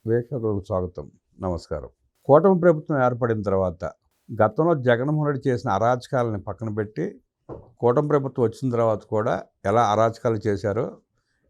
వీక్షకులకు స్వాగతం. నమస్కారం. కూటమి ప్రభుత్వం ఏర్పడిన తర్వాత గతంలో జగన్మోహన్ రెడ్డి చేసిన అరాచకాలని పక్కన పెట్టి కూటమి ప్రభుత్వం వచ్చిన తర్వాత కూడా ఎలా అరాచకాలు చేశారో,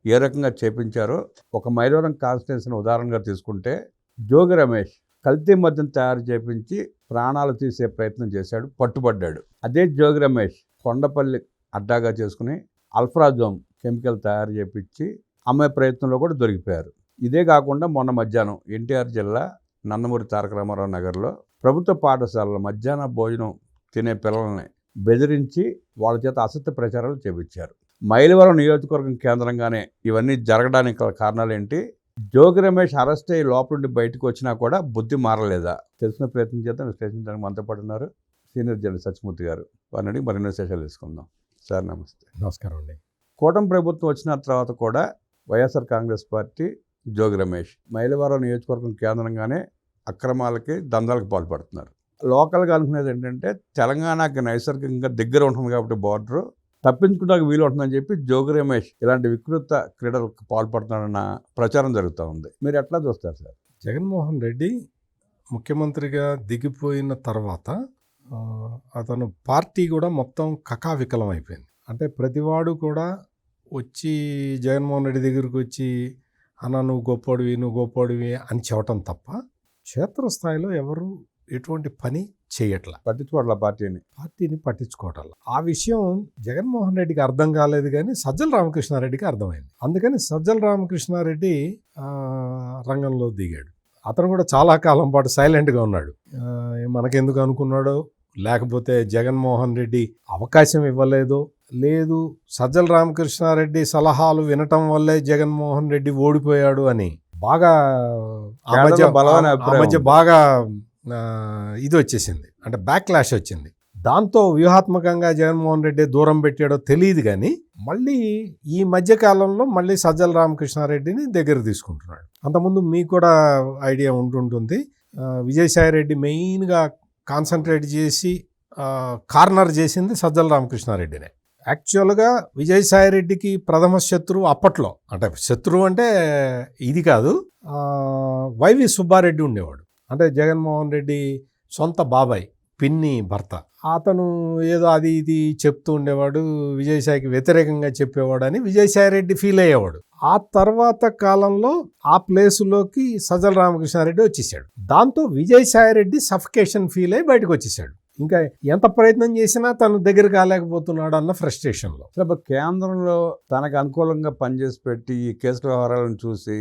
ఏ రకంగా చేపించారో ఒక మైలవరం కాన్స్టిట్యున్సీని ఉదాహరణగా తీసుకుంటే జోగి రమేష్ కల్తీ మద్యం తయారు చేపించి ప్రాణాలు తీసే ప్రయత్నం చేశాడు, పట్టుబడ్డాడు. అదే జోగి రమేష్ కొండపల్లి అడ్డాగా చేసుకుని అల్ఫ్రాజోమ్ కెమికల్ తయారు చేపించి అమ్మే ప్రయత్నంలో కూడా దొరికిపోయారు. ఇదే కాకుండా మొన్న మధ్యాహ్నం ఎన్టీఆర్ జిల్లా నందమూరి తారక రామారావు నగర్లో ప్రభుత్వ పాఠశాలలో మధ్యాహ్న భోజనం తినే పిల్లల్ని బెదిరించి వాళ్ళ చేత అసత్య ప్రచారాలు చేపించారు. మైలవరం నియోజకవర్గం కేంద్రంగానే ఇవన్నీ జరగడానికి కారణాలు ఏంటి? జోగి రమేష్ అరెస్ట్ అయ్యి లోపల నుండి బయటకు వచ్చినా కూడా బుద్ధి మారలేదా? తెలిసిన ప్రయత్నం చేద్దాం. విశ్లేషించడానికి మనతో పాటు ఉన్నారు సీనియర్ జర్నలిస్ట్ సత్యమూర్తి గారు. వారిని మరిన్ని విశేషాలు తీసుకుందాం. సార్ నమస్తే. నమస్కారం అండి. కూటమి ప్రభుత్వం వచ్చిన తర్వాత కూడా వైఎస్ఆర్ కాంగ్రెస్ పార్టీ జోగి రమేష్ మైలవరం నియోజకవర్గం కేంద్రంగానే అక్రమాలకి దందాలకు పాల్పడుతున్నారు. లోకల్గా అనుకునేది ఏంటంటే తెలంగాణకి నైసర్గికంగా దగ్గర ఉంటుంది కాబట్టి బార్డరు తప్పించుకోవడానికి వీలు ఉంటుందని చెప్పి జోగి రమేష్ ఇలాంటి వికృత క్రీడలకు పాల్పడుతున్నాడన్న ప్రచారం జరుగుతూ ఉంది. మీరు ఎట్లా చూస్తారు సార్? జగన్మోహన్ రెడ్డి ముఖ్యమంత్రిగా దిగిపోయిన తర్వాత అతను పార్టీ కూడా మొత్తం కకావికలం అయిపోయింది. అంటే ప్రతివాడు కూడా వచ్చి జగన్మోహన్ రెడ్డి దగ్గరికి వచ్చి అన్న నువ్వు గొప్పోడివి అని చెప్పటం తప్ప క్షేత్రస్థాయిలో ఎవరు ఎటువంటి పని చేయట్లా, పార్టీని పట్టించుకోవటం. ఆ విషయం జగన్మోహన్ రెడ్డికి అర్థం కాలేదు, కానీ సజ్జల రామకృష్ణారెడ్డికి అర్థమైంది. అందుకని సజ్జల రామకృష్ణారెడ్డి రంగంలో దిగాడు. అతను కూడా చాలా కాలం పాటు సైలెంట్గా ఉన్నాడు. మనకెందుకు అనుకున్నాడో, లేకపోతే జగన్మోహన్ రెడ్డి అవకాశం ఇవ్వలేదు, లేదు సజ్జల రామకృష్ణారెడ్డి సలహాలు వినటం వల్లే జగన్మోహన్ రెడ్డి ఓడిపోయాడు అని బాగా ఆ మధ్య బాగా ఇది వచ్చేసింది. అంటే బ్యాక్లాష్ వచ్చింది. దాంతో వ్యూహాత్మకంగా జగన్మోహన్ రెడ్డి దూరం పెట్టాడో తెలియదు, కానీ మళ్ళీ ఈ మధ్యకాలంలో మళ్ళీ సజ్జల రామకృష్ణారెడ్డిని దగ్గర తీసుకుంటున్నాడు. అంతకుముందు మీకు కూడా ఐడియా ఉంటుంటుంది. విజయసాయిరెడ్డి మెయిన్గా కాన్సన్ట్రేట్ చేసి కార్నర్ చేసింది సజ్జల రామకృష్ణారెడ్డినే. యాక్చువల్గా విజయసాయిరెడ్డికి ప్రథమ శత్రువు అప్పట్లో, అంటే శత్రువు అంటే ఇది కాదు, వైవి సుబ్బారెడ్డి ఉండేవాడు. అంటే జగన్మోహన్ రెడ్డి సొంత బాబాయ్, పిన్ని భర్త. అతను ఏదో అది ఇది చెప్తూ ఉండేవాడు, విజయసాయికి వ్యతిరేకంగా చెప్పేవాడు అని విజయసాయిరెడ్డి ఫీల్ అయ్యేవాడు. ఆ తర్వాత కాలంలో ఆ ప్లేసులోకి సజ్జల రామకృష్ణారెడ్డి వచ్చేసాడు. దాంతో విజయసాయిరెడ్డి సఫికేషన్ ఫీల్ అయ్యి బయటకు వచ్చేసాడు. ఇంకా ఎంత ప్రయత్నం చేసినా తను దగ్గర కాలేకపోతున్నాడు అన్న ఫ్రస్ట్రేషన్లో. కేంద్రంలో తనకు అనుకూలంగా పనిచేసి పెట్టి ఈ కేసుల వ్యవహారాలను చూసి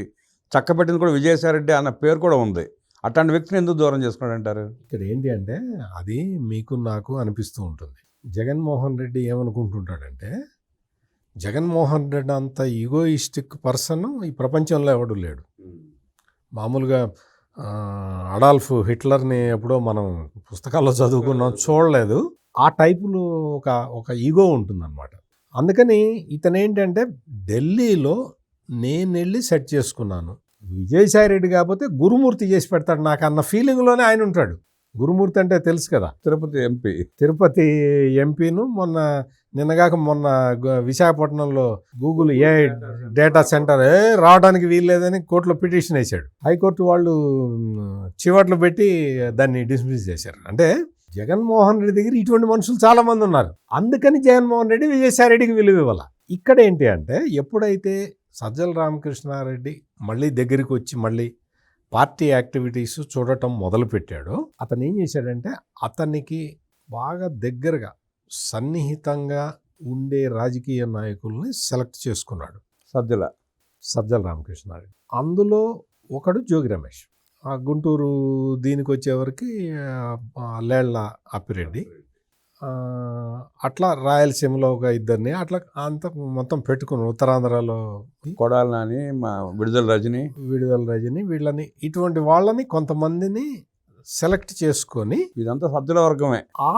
చక్కబెట్టింది కూడా విజయసాయిరెడ్డి అన్న పేరు కూడా ఉంది. అట్లాంటి వ్యక్తిని ఎందుకు దూరం చేసుకున్నాడు అంటారు? ఇక్కడ ఏంటి అంటే, అది మీకు నాకు అనిపిస్తూ ఉంటుంది. జగన్మోహన్ రెడ్డి ఏమనుకుంటుంటాడంటే, జగన్మోహన్ రెడ్డి అంత ఈగోయిస్టిక్ పర్సన్ ఈ ప్రపంచంలో ఎవడు లేడు. మామూలుగా అడాల్ఫ్ హిట్లర్ని ఎప్పుడో మనం పుస్తకాల్లో చదువుకున్నాం, చూడలేదు. ఆ టైపులో ఒక ఈగో ఉంటుందన్నమాట. అందుకని ఇతనేంటంటే ఢిల్లీలో నేను వెళ్ళి సెట్ చేసుకున్నాను, విజయసాయిరెడ్డి కాకపోతే గురుమూర్తి చేసి పెడతాడు నాకు అన్న ఫీలింగ్లోనే ఆయన ఉంటాడు. గురుమూర్తి అంటే తెలుసు కదా, తిరుపతి ఎంపీను మొన్న విశాఖపట్నంలో గూగుల్ AI డేటా సెంటర్ రావడానికి వీల్లేదని కోర్టులో పిటిషన్ వేశాడు. హైకోర్టు వాళ్ళు చివర్లు పెట్టి దాన్ని డిస్మిస్ చేశారు. అంటే జగన్మోహన్ రెడ్డి దగ్గర ఇటువంటి మనుషులు చాలా మంది ఉన్నారు. అందుకని జగన్మోహన్ రెడ్డి విజయసాయిరెడ్డికి విలువ ఇవ్వాల. ఇక్కడ ఏంటి అంటే, ఎప్పుడైతే సజ్జల రామకృష్ణారెడ్డి మళ్ళీ దగ్గరికి వచ్చి మళ్ళీ పార్టీ యాక్టివిటీస్ చూడటం మొదలుపెట్టాడో, అతను ఏం చేశాడంటే, అతనికి బాగా దగ్గరగా సన్నిహితంగా ఉండే రాజకీయ నాయకుల్ని సెలెక్ట్ చేసుకున్నాడు సజ్జల రామకృష్ణారెడ్డి. అందులో ఒకడు జోగి రమేష్. ఆ గుంటూరు దీనికి వచ్చేవరకు లేళ్ల అప్పిరెడ్డి, అట్లా రాయలసీమలో ఒక ఇద్దరిని అట్లా అంత మొత్తం పెట్టుకున్నాడు. ఉత్తరాంధ్రలో కొడాలి నాని, విడుదల రజని, వీళ్ళని ఇటువంటి వాళ్ళని కొంతమందిని సెలెక్ట్ చేసుకొని, ఇదంతా సజ్జల వర్గమే, ఆ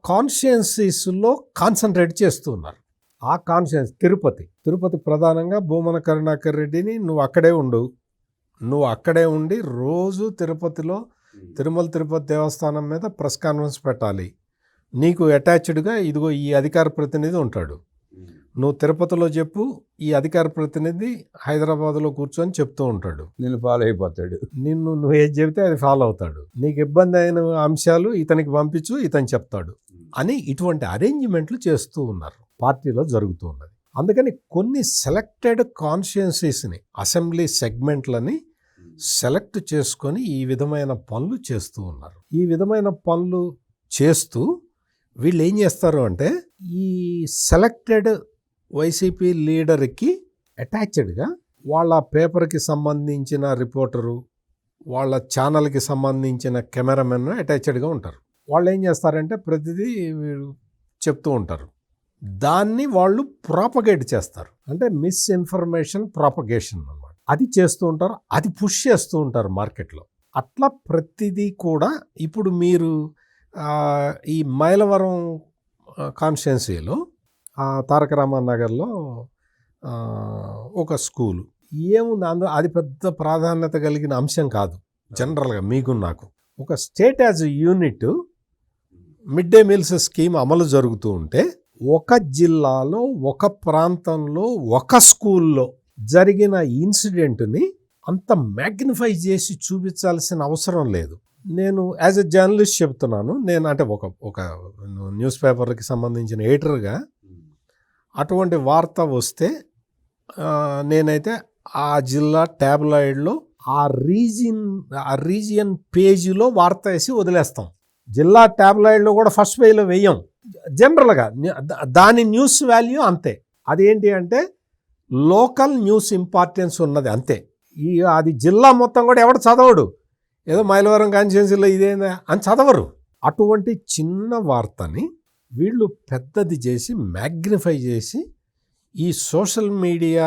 కాన్స్టిట్యుయెన్సీస్లో కాన్సన్ట్రేట్ చేస్తూ ఉన్నారు. ఆ కాన్స్టిట్యుయెన్సీ తిరుపతి ప్రధానంగా భూమన కరుణాకర్ రెడ్డిని నువ్వు అక్కడే ఉండి రోజు తిరుపతిలో తిరుపతి దేవస్థానం మీద ప్రెస్ కాన్ఫరెన్స్ పెట్టాలి. నీకు అటాచ్డ్గా ఇదిగో ఈ అధికార ప్రతినిధి ఉంటాడు. నువ్వు తిరుపతిలో చెప్పు, ఈ అధికార ప్రతినిధి హైదరాబాద్లో కూర్చొని చెప్తూ ఉంటాడు. నేను ఫాలో అయిపోతాడు. నువ్వు ఏది చెబితే అది ఫాలో అవుతాడు. నీకు ఇబ్బంది అయిన అంశాలు ఇతనికి పంపించు, ఇతను చెప్తాడు అని ఇటువంటి అరేంజ్మెంట్లు చేస్తూ ఉన్నారు. పార్టీలో జరుగుతూ ఉన్నది. అందుకని కొన్ని సెలెక్టెడ్ కాన్స్టిట్యుయెన్సీస్ని, అసెంబ్లీ సెగ్మెంట్లని సెలెక్ట్ చేసుకొని ఈ విధమైన పనులు చేస్తూ ఉన్నారు. ఈ విధమైన పనులు చేస్తూ వీళ్ళు ఏం చేస్తారు అంటే, ఈ సెలెక్టెడ్ వైసీపీ లీడర్కి అటాచ్డ్గా వాళ్ళ పేపర్కి సంబంధించిన రిపోర్టరు, వాళ్ళ ఛానల్కి సంబంధించిన కెమెరామెన్ అటాచ్డ్గా ఉంటారు. వాళ్ళు ఏం చేస్తారంటే ప్రతిదీ చెప్తూ ఉంటారు. దాన్ని వాళ్ళు ప్రాపగేట్ చేస్తారు. అంటే మిస్ఇన్ఫర్మేషన్ ప్రాపగేషన్ అన్నమాట. అది చేస్తూ ఉంటారు, అది పుష్ చేస్తూ ఉంటారు మార్కెట్లో. అట్లా ప్రతిదీ కూడా ఇప్పుడు మీరు ఈ మైలవరం కాన్స్టిట్యున్సీలో తారక రామారావు నగర్లో ఒక స్కూలు ఏముంది, అందులో అది పెద్ద ప్రాధాన్యత కలిగిన అంశం కాదు. జనరల్గా మీకు నాకు ఒక state as unit mid day meals scheme అమలు జరుగుతూ ఉంటే, ఒక జిల్లాలో ఒక ప్రాంతంలో ఒక స్కూల్లో జరిగిన ఇన్సిడెంట్ని అంత మ్యాగ్నిఫై చేసి చూపించాల్సిన అవసరం లేదు. నేను యాజ్ ఎ జర్నలిస్ట్ చెప్తున్నాను. నేను అంటే ఒక న్యూస్ పేపర్కి సంబంధించిన ఎడిటర్గా అటువంటి వార్త వస్తే నేనైతే ఆ జిల్లా ట్యాబ్లాయిడ్లో ఆ రీజియన్ పేజీలో వార్త వేసి వదిలేస్తాం. జిల్లా ట్యాబ్లాయిడ్లో కూడా ఫస్ట్ పేజీలో వేయం. జనరల్గా దాని న్యూస్ వాల్యూ అంతే. అదేంటి అంటే లోకల్ న్యూస్ ఇంపార్టెన్స్ ఉన్నది అంతే. అది జిల్లా మొత్తం కూడా ఎవడు చదవడు. ఏదో మైలవరం కాన్స్టిట్యున్సీలో ఇదేందా అని చదవరు. అటువంటి చిన్న వార్తని వీళ్ళు పెద్దది చేసి మ్యాగ్నిఫై చేసి ఈ సోషల్ మీడియా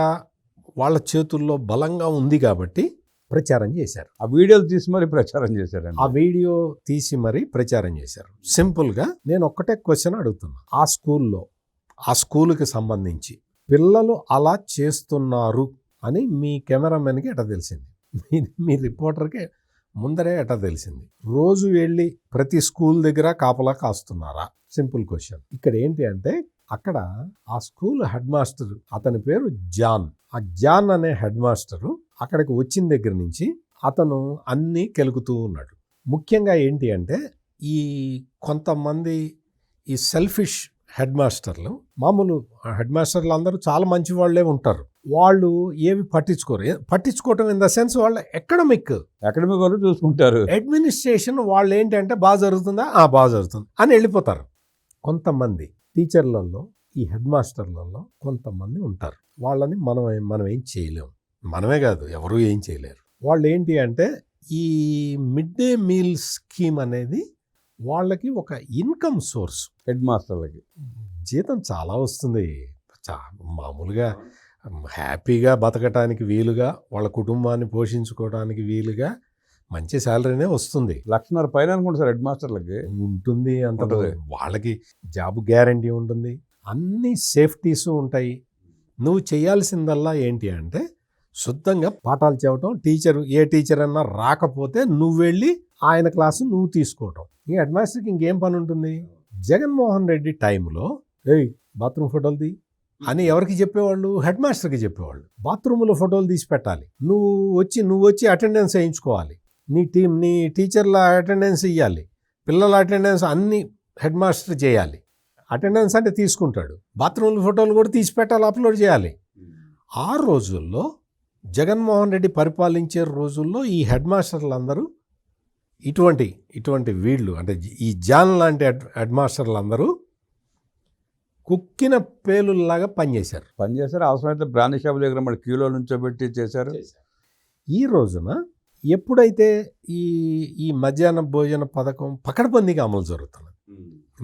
వాళ్ళ చేతుల్లో బలంగా ఉంది కాబట్టి ప్రచారం చేశారు. ఆ వీడియోలు తీసి మరి ప్రచారం చేశారండి. ఆ వీడియో తీసి మరి ప్రచారం చేశారు. సింపుల్గా నేను ఒక్కటే క్వశ్చన్ అడుగుతున్నా. ఆ స్కూలుకి సంబంధించి పిల్లలు అలా చేస్తున్నారు అని మీ కెమెరామెన్కి ఎట్లా తెలిసింది? మీ రిపోర్టర్కి ముందరే ఎట్లా తెలిసింది? రోజు వెళ్ళి ప్రతి స్కూల్ దగ్గర కాపలా కాస్తున్నారా? Simple question. ఇక్కడ ఏంటి అంటే, అక్కడ ఆ స్కూల్ హెడ్ మాస్టర్, అతని పేరు జాన్. ఆ జాన్ అనే హెడ్ మాస్టరు అక్కడికి వచ్చిన దగ్గర నుంచి అతను అన్నీ కెలుకుతూ ఉన్నాడు. ముఖ్యంగా ఏంటి అంటే, ఈ కొంతమంది ఈ సెల్ఫిష్ హెడ్ మాస్టర్లు, మామూలు హెడ్ మాస్టర్లు అందరూ చాలా మంచి వాళ్ళే ఉంటారు. వాళ్ళు ఏవి పట్టించుకోవటం ఇన్ ద సెన్స్ వాళ్ళ ఎకడమిక్ వాళ్ళు చూసుకుంటారు. అడ్మినిస్ట్రేషన్ వాళ్ళు ఏంటంటే బాగా జరుగుతుందా, బాగా జరుగుతుంది అని వెళ్ళిపోతారు. కొంతమంది టీచర్లలో, ఈ హెడ్ మాస్టర్లలో కొంతమంది ఉంటారు. వాళ్ళని మనం ఏం చేయలేము. మనమే కాదు, ఎవరూ ఏం చేయలేరు. వాళ్ళు ఏంటి అంటే, ఈ మిడ్ డే మీల్ స్కీమ్ అనేది వాళ్ళకి ఒక ఇన్కమ్ సోర్స్. హెడ్ మాస్టర్లకి జీతం చాలా వస్తుంది. మామూలుగా హ్యాపీగా బతకటానికి వీలుగా, వాళ్ళ కుటుంబాన్ని పోషించుకోవడానికి వీలుగా మంచి శాలరీనే వస్తుంది. 1,50,000 పైన అనుకుంటా సార్ హెడ్ మాస్టర్లకి ఉంటుంది. అంత వాళ్ళకి జాబ్ గ్యారంటీ ఉంటుంది, అన్ని సేఫ్టీస్ ఉంటాయి. నువ్వు చేయాల్సిందల్లా ఏంటి అంటే, శుద్ధంగా పాఠాలు చెప్పటం. ఏ టీచర్ అన్నా రాకపోతే నువ్వు వెళ్ళి ఆయన క్లాసు నువ్వు తీసుకోవటం. ఈ హెడ్ మాస్టర్కి ఇంకేం పని ఉంటుంది? జగన్మోహన్ రెడ్డి టైంలో బాత్రూమ్ ఫోటోలు తీ అని ఎవరికి చెప్పేవాళ్ళు? హెడ్ మాస్టర్కి చెప్పేవాళ్ళు. బాత్రూంలో ఫోటోలు తీసి పెట్టాలి, నువ్వు వచ్చి అటెండెన్స్ వేయించుకోవాలి, నీ టీచర్ల అటెండెన్స్ ఇవ్వాలి, పిల్లల అటెండెన్స్ అన్ని హెడ్ మాస్టర్ చేయాలి. అటెండెన్స్ అంటే తీసుకుంటాడు, బాత్రూంలో ఫోటోలు కూడా తీసి పెట్టాలి, అప్లోడ్ చేయాలి. ఆ రోజుల్లో జగన్మోహన్ రెడ్డి పరిపాలించే రోజుల్లో ఈ హెడ్ మాస్టర్లు అందరూ ఇటువంటి వీళ్ళు అంటే ఈ జాన్ లాంటి హెడ్ మాస్టర్లు అందరూ కుక్కిన పేలుల్లాగా పనిచేశారు. అవసరమైతే బ్రాండ్ షాప్ దగ్గర మరి క్యూలో నుంచోబెట్టి చేశారు. ఈ రోజున ఎప్పుడైతే ఈ మధ్యాహ్న భోజన పథకం పకడ్బందీగా అమలు జరుగుతున్నది,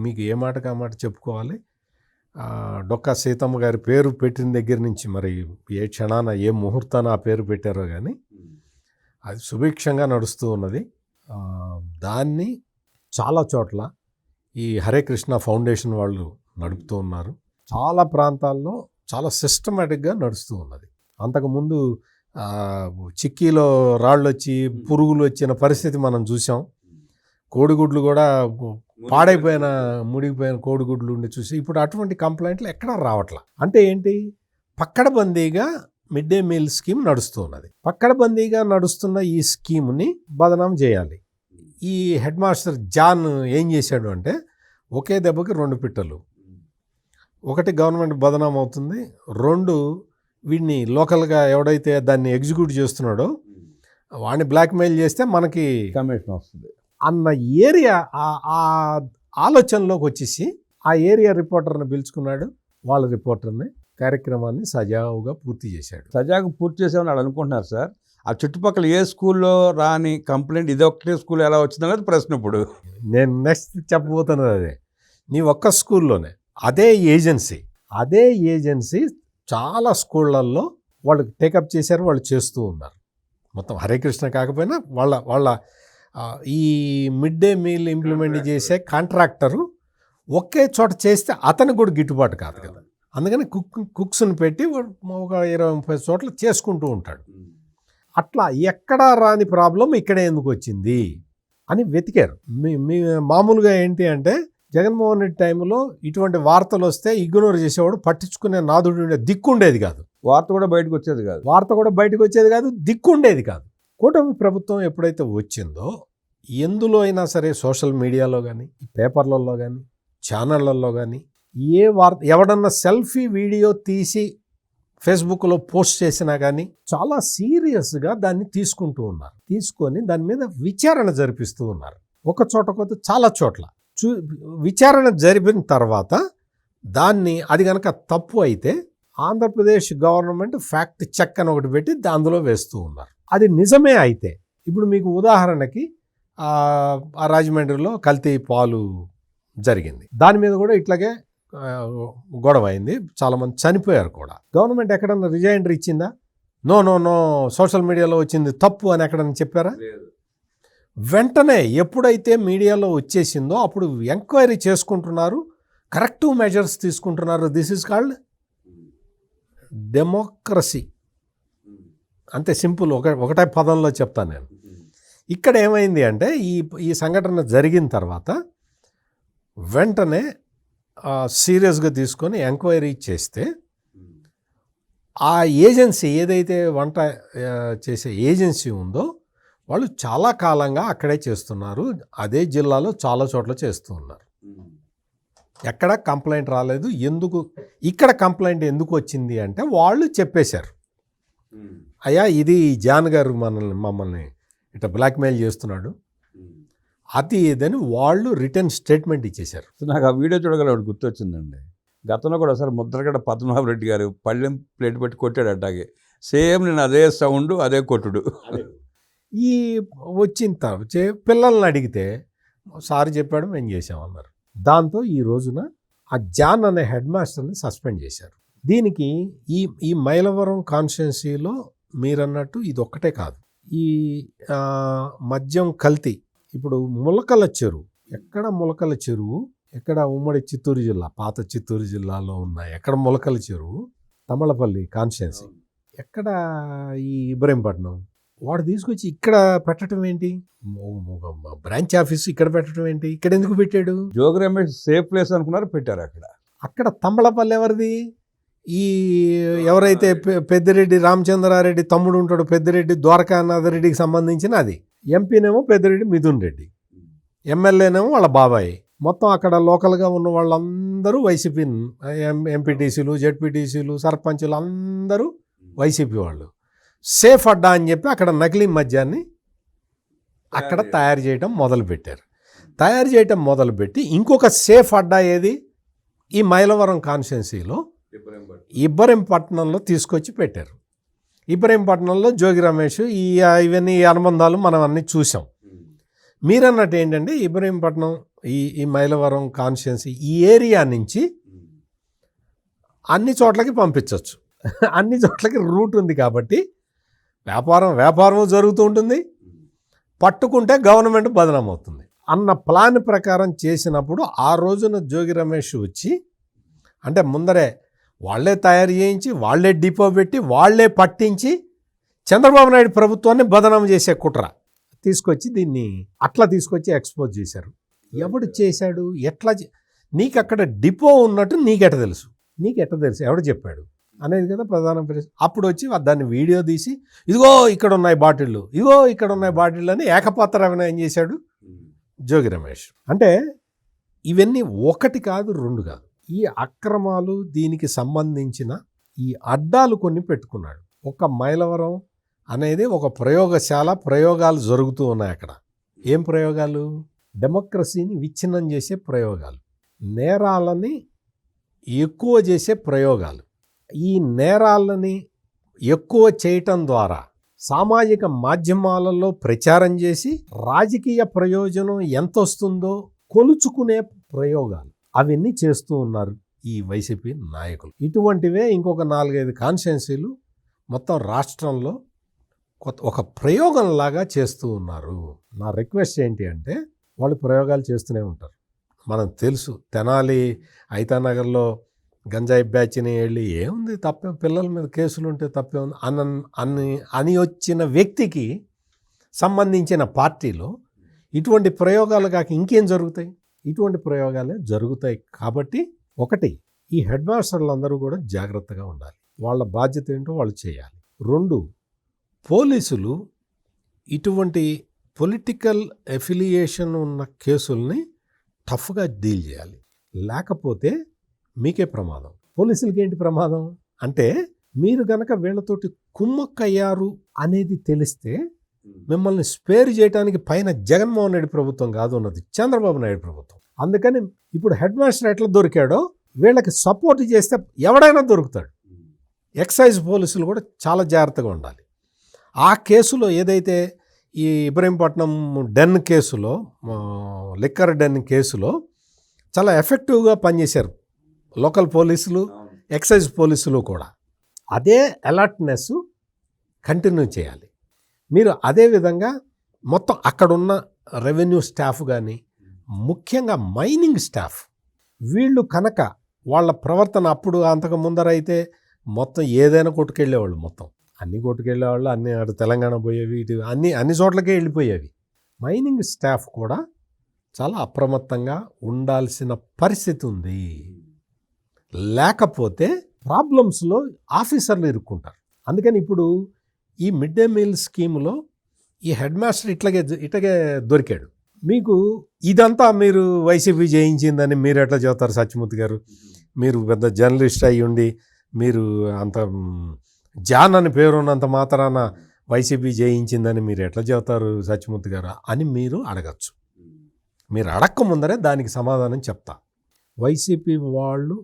మీకు ఏ మాటకు ఆ మాట చెప్పుకోవాలి. డొక్కా సీతమ్మ గారి పేరు పెట్టిన దగ్గర నుంచి మరి ఏ క్షణాన ఏ ముహూర్తాన ఆ పేరు పెట్టారో కానీ అది సుభిక్షంగా నడుస్తూ ఉన్నది. దాన్ని చాలా చోట్ల ఈ హరే కృష్ణ ఫౌండేషన్ వాళ్ళు నడుపుతూ ఉన్నారు. చాలా ప్రాంతాల్లో చాలా సిస్టమేటిక్గా నడుస్తూ ఉన్నది. అంతకుముందు చిక్కీలో రాళ్ళు వచ్చి పురుగులు వచ్చిన పరిస్థితి మనం చూసాం. కోడిగుడ్లు కూడా పాడైపోయిన ముడిగిపోయిన కోడిగుడ్లు ఉండి చూసి ఇప్పుడు అటువంటి కంప్లైంట్లు ఎక్కడా రావట్లా. అంటే ఏంటి, పక్కడబందీగా మిడ్ డే మీల్ స్కీమ్ నడుస్తున్నది. పక్కడబందీగా నడుస్తున్న ఈ స్కీమ్ని బదనాం చేయాలి. ఈ హెడ్ మాస్టర్ జాన్ ఏం చేశాడు అంటే ఒకే దెబ్బకి 2 పిట్టలు. ఒకటి గవర్నమెంట్ బదనాం అవుతుంది, 2 వీడిని లోకల్గా ఎవడైతే దాన్ని ఎగ్జిక్యూట్ చేస్తున్నాడో వాడిని బ్లాక్మెయిల్ చేస్తే మనకి కమిషన్ వస్తుంది అన్న ఏరియా ఆ ఆలోచనలోకి వచ్చేసి ఆ ఏరియా రిపోర్టర్ని పిలుచుకున్నాడు. వాళ్ళ రిపోర్టర్ని కార్యక్రమాన్ని సజావుగా పూర్తి చేశాడు. సజాగా పూర్తి చేసామని వాళ్ళు అనుకుంటున్నారు సార్. ఆ చుట్టుపక్కల ఏ స్కూల్లో రాని కంప్లైంట్ ఇది ఒక్కటే స్కూల్ ఎలా వచ్చిందనేది ప్రశ్న. ఇప్పుడు నేను నెక్స్ట్ చెప్పబోతున్నది అదే. నీ ఒక్క స్కూల్లోనే అదే ఏజెన్సీ చాలా స్కూళ్ళల్లో వాళ్ళు టేకప్ చేశారు, వాళ్ళు చేస్తూ ఉన్నారు. మొత్తం హరే కృష్ణ కాకపోయినా వాళ్ళ ఈ మిడ్ డే మీల్ ఇంప్లిమెంట్ చేసే కాంట్రాక్టరు ఒకే చోట చేస్తే అతనికి కూడా గిట్టుబాటు కాదు కదా. అందుకని కుక్స్ని పెట్టి ఒక 20-30 చోట్ల చేసుకుంటూ ఉంటాడు. అట్లా ఎక్కడా రాని ప్రాబ్లం ఇక్కడే ఎందుకు వచ్చింది అని వెతికారు. మీ మామూలుగా ఏంటి అంటే జగన్మోహన్ రెడ్డి టైంలో ఇటువంటి వార్తలు వస్తే ఇగ్నోర్ చేసేవాడు, పట్టించుకునే నాదుడు దిక్కుండేది కాదు. వార్త కూడా బయటకు వచ్చేది కాదు, దిక్కుండేది కాదు. కూటమి ప్రభుత్వం ఎప్పుడైతే వచ్చిందో ఎందులో అయినా సరే సోషల్ మీడియాలో కానీ, పేపర్లలో కానీ, ఛానళ్లలో కానీ ఏ వార్త ఎవడన్నా సెల్ఫీ వీడియో తీసి ఫేస్బుక్లో పోస్ట్ చేసినా కానీ చాలా సీరియస్గా దాన్ని తీసుకుంటూ ఉన్నారు. తీసుకొని దాని మీద విచారణ జరిపిస్తూ ఉన్నారు. ఒక చోట కొద్ది చాలా చోట్ల విచారణ జరిపిన తర్వాత దాన్ని అది కనుక తప్పు అయితే ఆంధ్రప్రదేశ్ గవర్నమెంట్ ఫ్యాక్ట్ చెక్ అని ఒకటి పెట్టి అందులో వేస్తూ ఉన్నారు. అది నిజమే అయితే ఇప్పుడు మీకు ఉదాహరణకి ఆ రాజమండ్రిలో కల్తీ పాలు జరిగింది. దాని మీద కూడా ఇట్లాగే గొడవ అయింది, చాలామంది చనిపోయారు కూడా. గవర్నమెంట్ ఎక్కడన్నా రిజైండర్ ఇచ్చిందా? నో సోషల్ మీడియాలో వచ్చింది తప్పు అని ఎక్కడన్నా చెప్పారా? వెంటనే ఎప్పుడైతే మీడియాలో వచ్చేసిందో అప్పుడు ఎంక్వైరీ చేసుకుంటున్నారు, కరెక్టివ్ మెజర్స్ తీసుకుంటున్నారు. This is called democracy. అంతే సింపుల్. ఒకటే పదంలో చెప్తాను నేను. ఇక్కడ ఏమైంది అంటే ఈ సంఘటన జరిగిన తర్వాత వెంటనే సీరియస్గా తీసుకొని ఎంక్వైరీ చేస్తే ఆ ఏజెన్సీ ఏదైతే వంట చేసే ఏజెన్సీ ఉందో వాళ్ళు చాలా కాలంగా అక్కడే చేస్తున్నారు. అదే జిల్లాలో చాలా చోట్ల చేస్తూ ఉన్నారు. ఎక్కడ కంప్లైంట్ రాలేదు. ఇక్కడ కంప్లైంట్ ఎందుకు వచ్చింది అంటే వాళ్ళు చెప్పేశారు, అయ్యా ఇది జాన్ గారు మమ్మల్ని ఇట్లా బ్లాక్మెయిల్ చేస్తున్నాడు, అది ఏదని వాళ్ళు రిటర్న్ స్టేట్మెంట్ ఇచ్చేశారు. నాకు ఆ వీడియో చూడగల గుర్తొచ్చిందండి. గతంలో కూడా ఒకసారి ముద్రగడ పద్మనాభరెడ్డి గారు పళ్ళెం ప్లేట్ పెట్టి కొట్టాడు అట్టాగే. సేమ్ నేను అదే సౌండ్ అదే కొట్టుడు. ఈ వచ్చిన తర్వాత పిల్లల్ని అడిగితే సార్ చెప్పాడు మేము చేసామన్నారు. దాంతో ఈ రోజున ఆ జాన్ అనే హెడ్ మాస్టర్ని సస్పెండ్ చేశారు. దీనికి ఈ మైలవరం కాన్స్టిట్యున్సీలో మీరన్నట్టు ఇది ఒక్కటే కాదు. ఈ మద్యం కల్తీ ఇప్పుడు ములకల చెరువు, ఎక్కడ ఉమ్మడి చిత్తూరు జిల్లా, పాత చిత్తూరు జిల్లాలో ఉన్నాయి. ఎక్కడ ములకల చెరువు, తమలపల్లి కాన్స్టిట్యున్సీ, ఎక్కడ ఈ ఇబ్రహీంపట్నం, వాడు తీసుకొచ్చి ఇక్కడ పెట్టడం ఏంటి? బ్రాంచ్ ఆఫీస్ ఇక్కడ పెట్టడం ఏంటి? ఇక్కడ ఎందుకు పెట్టాడు? జోగి రమేష్ సేఫ్ ప్లేస్ అనుకున్నారు, పెట్టారు అక్కడ తమలపల్లి ఎవరిది? ఈ ఎవరైతే పెద్దిరెడ్డి రామచంద్రారెడ్డి తమ్ముడు ఉంటాడు, పెద్దిరెడ్డి ద్వారకానాథరెడ్డికి సంబంధించిన అది. ఎంపీనేమో పెద్దిరెడ్డి మిథున్ రెడ్డి, ఎమ్మెల్యేనేమో వాళ్ళ బాబాయ్. మొత్తం అక్కడ లోకల్గా ఉన్న వాళ్ళందరూ వైసీపీ ఎంపీటీసీలు, జెడ్పీటీసీలు, సర్పంచులు అందరూ వైసీపీ వాళ్ళు. సేఫ్ అడ్డా అని చెప్పి అక్కడ నకిలీ మద్యాన్ని అక్కడ తయారు చేయడం మొదలుపెట్టి ఇంకొక సేఫ్ అడ్డా ఏది? ఈ మైలవరం కాన్స్టిట్యున్సీలో ఇబ్రహీంపట్నంలో తీసుకొచ్చి పెట్టారు. ఇబ్రహీంపట్నంలో జోగి రమేష్ ఇవన్నీ అనుబంధాలు మనం అన్నీ చూసాం. మీరన్నట్టు ఏంటంటే ఇబ్రహీంపట్నం ఈ మైలవరం కాన్స్టిట్యున్సీ ఈ ఏరియా నుంచి అన్ని చోట్లకి అన్ని చోట్లకి రూట్ ఉంది కాబట్టి వ్యాపారం జరుగుతూ ఉంటుంది, పట్టుకుంటే గవర్నమెంట్ బదనాం అవుతుంది అన్న ప్లాన్ ప్రకారం చేసినప్పుడు ఆ రోజున జోగి రమేష్ వచ్చి అంటే ముందరే వాళ్లే తయారు చేయించి, వాళ్లే డిపో పెట్టి, వాళ్లే పట్టించి చంద్రబాబు నాయుడు ప్రభుత్వాన్ని బదనాం చేసే కుట్ర తీసుకొచ్చి దీన్ని అట్లా తీసుకొచ్చి ఎక్స్పోజ్ చేశారు. ఎవడు చేశాడు, ఎట్లా నీకు అక్కడ డిపో ఉన్నట్టు నీకెట్ట తెలుసు ఎవడు చెప్పాడు అనేది కదా ప్రధాన ప్రశ్న. అప్పుడు వచ్చి దాన్ని వీడియో తీసి ఇదిగో ఇక్కడ ఉన్నాయి బాటిళ్ళు అని ఏకపాత్ర అభినయం చేశాడు జోగి రమేష్. అంటే ఇవన్నీ ఒకటి కాదు, రెండు కాదు. ఈ అక్రమాలు, దీనికి సంబంధించిన ఈ అడ్డాలు కొన్ని పెట్టుకున్నాడు. ఒక మైలవరం అనేది ఒక ప్రయోగశాల, ప్రయోగాలు జరుగుతూ ఉన్నాయి అక్కడ. ఏం ప్రయోగాలు? డెమోక్రసీని విచ్ఛిన్నం చేసే ప్రయోగాలు, నేరాలని ఎక్కువ చేసే ప్రయోగాలు. ఈ నేరాలని ఎక్కువ చేయటం ద్వారా సామాజిక మాధ్యమాలలో ప్రచారం చేసి రాజకీయ ప్రయోజనం ఎంత వస్తుందో కొలుచుకునే ప్రయోగాలు అవన్నీ చేస్తూ ఉన్నారు ఈ వైసీపీ నాయకులు. ఇటువంటివే ఇంకొక 4-5 కాన్స్టిట్యున్సీలు మొత్తం రాష్ట్రంలో ఒక ప్రయోగంలాగా చేస్తూ ఉన్నారు. నా రిక్వెస్ట్ ఏంటి అంటే, వాళ్ళు ప్రయోగాలు చేస్తూనే ఉంటారు. మనం తెలుసు, తెనాలి ఐతానగర్లో గంజాయి బ్యాచ్ని వెళ్ళి ఏముంది తప్పే, పిల్లల మీద కేసులు ఉంటే తప్పే ఉంది అని వచ్చిన వ్యక్తికి సంబంధించిన పార్టీలో ఇటువంటి ప్రయోగాలు కాక ఇంకేం జరుగుతాయి? ఇటువంటి ప్రయోగాలే జరుగుతాయి. కాబట్టి ఒకటి, ఈ హెడ్ మాస్టర్లు అందరూ కూడా జాగ్రత్తగా ఉండాలి. వాళ్ళ బాధ్యత ఏంటో వాళ్ళు చేయాలి. 2, పోలీసులు ఇటువంటి పొలిటికల్ ఎఫిలియేషన్ ఉన్న కేసుల్ని టఫ్గా డీల్ చేయాలి. లేకపోతే మీకే ప్రమాదం. పోలీసులకి ఏంటి ప్రమాదం అంటే, మీరు గనక వీళ్ళతోటి కుమ్మక్కయ్యారు అనేది తెలిస్తే మిమ్మల్ని స్పేర్ చేయడానికి పైన జగన్మోహన్ రెడ్డి ప్రభుత్వం కాదు ఉన్నది, చంద్రబాబు నాయుడు ప్రభుత్వం. అందుకని ఇప్పుడు హెడ్ మాస్టర్ ఎట్లా దొరికాడో వీళ్ళకి సపోర్ట్ చేస్తే ఎవడైనా దొరుకుతాడు. ఎక్సైజ్ పోలీసులు కూడా చాలా జాగ్రత్తగా ఉండాలి. ఆ కేసులో ఏదైతే ఈ ఇబ్రహీంపట్నం డెన్ కేసులో, లిక్కర్ డెన్ కేసులో చాలా ఎఫెక్టివ్గా పనిచేశారు లోకల్ పోలీసులు, ఎక్సైజ్ పోలీసులు కూడా. అదే అలర్ట్నెస్ కంటిన్యూ చేయాలి మీరు. అదేవిధంగా మొత్తం అక్కడున్న రెవెన్యూ స్టాఫ్ కానీ, ముఖ్యంగా మైనింగ్ స్టాఫ్, వీళ్ళు కనుక వాళ్ళ ప్రవర్తన అప్పుడు అంతకు ముందరైతే మొత్తం ఏదైనా కొట్టుకెళ్ళేవాళ్ళు, మొత్తం అన్నీ కొట్టుకెళ్ళేవాళ్ళు, అన్నీ అటు తెలంగాణ పోయేవి, ఇటు అన్ని చోట్లకే వెళ్ళిపోయేవి. మైనింగ్ స్టాఫ్ కూడా చాలా అప్రమత్తంగా ఉండాల్సిన పరిస్థితి ఉంది. లేకపోతే ప్రాబ్లమ్స్లో ఆఫీసర్లు ఇరుక్కుంటారు. అందుకని ఇప్పుడు ఈ మిడ్ డే మీల్ స్కీమ్లో ఈ హెడ్ మాస్టర్ ఇట్లాగే దొరికాడు. మీకు ఇదంతా మీరు వైసీపీ చేయించిందని మీరు ఎట్లా చెబుతారు సత్యమూర్తి గారు? మీరు పెద్ద జర్నలిస్ట్ అయ్యి ఉండి మీరు అంత జాన్ అని పేరున్నంత మాత్రాన వైసీపీ చేయించిందని మీరు ఎట్లా చెబుతారు సత్యమూర్తి గారు అని మీరు అడగచ్చు. మీరు అడక్క ముందరే దానికి సమాధానం చెప్తా. వైసీపీ వాళ్ళు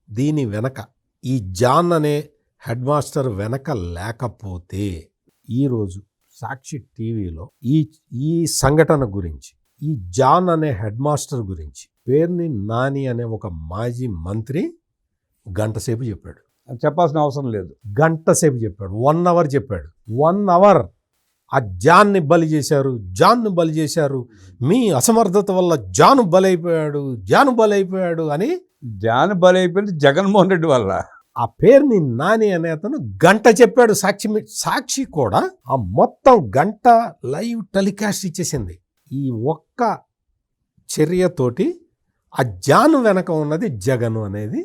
దీని వెనక, ఈ జాన్ అనే హెడ్ మాస్టర్ వెనక లేకపోతే ఈరోజు సాక్షి టీవీలో ఈ సంఘటన గురించి, ఈ జాన్ అనే హెడ్ మాస్టర్ గురించి పేర్ని నాని అనే ఒక మాజీ మంత్రి గంటసేపు చెప్పాడు. చెప్పాల్సిన అవసరం లేదు. గంటసేపు చెప్పాడు, 1 అవర్ చెప్పాడు. 1 అవర్ ఆ జాన్ని బలి చేశారు, మీ అసమర్థత వల్ల జాను బలైపోయాడు అని. జాన్ బలైపోయింది జగన్మోహన్ రెడ్డి వల్ల. ఆ పేరుని నాని అనే అతను గంట చెప్పాడు. సాక్షి కూడా ఆ మొత్తం గంట లైవ్ టెలికాస్ట్ ఇచ్చేసింది. ఈ ఒక్క చర్యతోటి ఆ జాను వెనక ఉన్నది జగను అనేది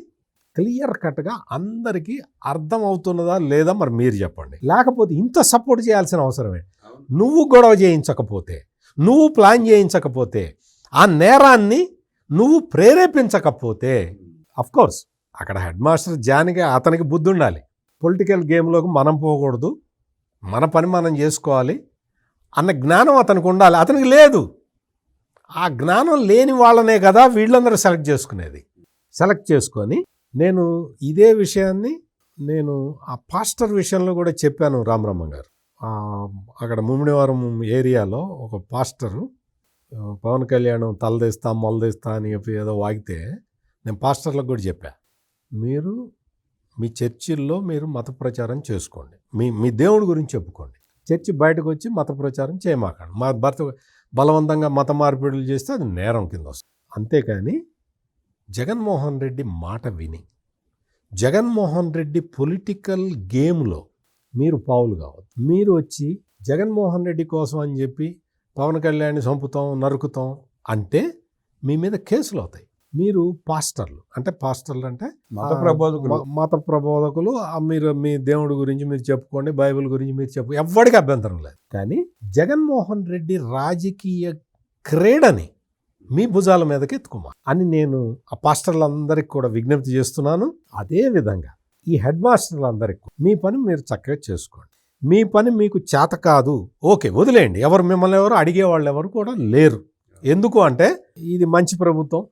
క్లియర్ కట్గా అందరికీ అర్థం అవుతున్నదా లేదా మరి మీరు చెప్పండి. లేకపోతే ఇంత సపోర్ట్ చేయాల్సిన అవసరమే. నువ్వు గొడవ చేయించకపోతే, నువ్వు ప్లాన్ చేయించకపోతే, ఆ నేరాన్ని నువ్వు ప్రేరేపించకపోతే, అఫ్కోర్స్ అక్కడ హెడ్ మాస్టర్ జాన్కి అతనికి బుద్ధి ఉండాలి. పొలిటికల్ గేమ్లోకి మనం పోకూడదు, మన పని మనం చేసుకోవాలి అన్న జ్ఞానం అతనికి ఉండాలి. అతనికి లేదు. ఆ జ్ఞానం లేని వాళ్ళనే కదా వీళ్ళందరూ సెలెక్ట్ చేసుకొని నేను ఇదే విషయాన్ని ఆ పాస్టర్ విషయంలో కూడా చెప్పాను. రామరమ్మ గారు అక్కడ ముమ్మిడివారం ఏరియాలో ఒక పాస్టరు పవన్ కళ్యాణ్ తలదేస్తా మొలదేస్తా అని చెప్పి ఏదో వాగితే నేను పాస్టర్లకు కూడా చెప్పా, మీరు మీ చర్చిల్లో మీరు మత ప్రచారం చేసుకోండి, మీ దేవుడి గురించి చెప్పుకోండి. చర్చి బయటకు వచ్చి మత ప్రచారం చేయమాకండి. మా భర్త బలవంతంగా మత మార్పిడులు చేస్తే అది నేరం కింద వస్తుంది. అంతేకాని జగన్మోహన్ రెడ్డి మాట విని, జగన్మోహన్ రెడ్డి పొలిటికల్ గేమ్లో మీరు పావులు కావద్దు. మీరు వచ్చి జగన్మోహన్ రెడ్డి కోసం అని చెప్పి పవన్ కళ్యాణ్ని చంపుతాం, నరుకుతాం అంటే మీ మీద కేసులు అవుతాయి. మీరు పాస్టర్లు అంటే మత ప్రబోధకులు. మత ప్రబోధకులు, మీరు మీ దేవుడి గురించి మీరు చెప్పుకోండి, బైబిల్ గురించి మీరు ఎవ్వడికి అభ్యంతరం లేదు. కానీ జగన్మోహన్ రెడ్డి రాజకీయ క్రీడని మీ భుజాల మీదకి ఎత్తుకోమా అని నేను ఆ పాస్టర్లందరికీ కూడా విజ్ఞప్తి చేస్తున్నాను. అదేవిధంగా ఈ హెడ్ మాస్టర్లందరికీ మీ పని మీరు చక్కగా చేసుకోండి. మీ పని మీకు చేత కాదు, ఓకే, వదిలేయండి. మిమ్మల్ని ఎవరు అడిగేవాళ్ళు ఎవరు కూడా లేరు. ఎందుకు అంటే ఇది మంచి ప్రభుత్వం,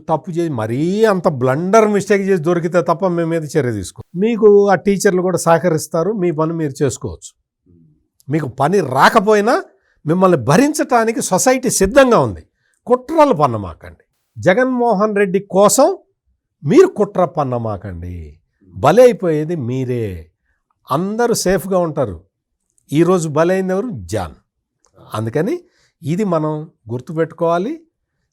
తప్పు చేసి మరీ అంత బ్లండర్ మిస్టేక్ చేసి దొరికితే తప్ప మీ మీద చర్య తీసుకో. మీకు ఆ టీచర్లు కూడా సహకరిస్తారు, మీ పని మీరు చేసుకోవచ్చు. మీకు పని రాకపోయినా మిమ్మల్ని భరించటానికి సొసైటీ సిద్ధంగా ఉంది. కుట్రలు పన్నమాకండి. జగన్మోహన్ రెడ్డి కోసం మీరు కుట్ర పన్నమాకండి. బలైపోయేది మీరే. అందరూ సేఫ్గా ఉంటారు. ఈరోజు బలైంది ఎవరు? జాన్. అందుకని ఇది మనం గుర్తుపెట్టుకోవాలి.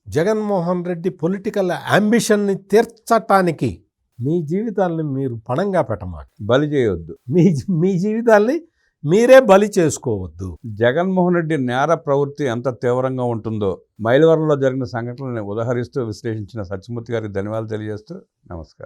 జగన్మోహన్ రెడ్డి పొలిటికల్ అంబిషన్ని తీర్చటానికి మీ జీవితాలని మీరు పణంగా పెట్టమాక. బలి చేయొద్దు. మీ జీవితాల్ని మీరే బలి చేసుకోవద్దు. జగన్మోహన్ రెడ్డి నేర ప్రవృత్తి ఎంత తీవ్రంగా ఉంటుందో మైలవరంలో జరిగిన సంఘటనలను ఉదహరిస్తూ విశ్లేషించిన సత్యమూర్తి గారికి ధన్యవాదాలు తెలియజేస్తూ నమస్కారం.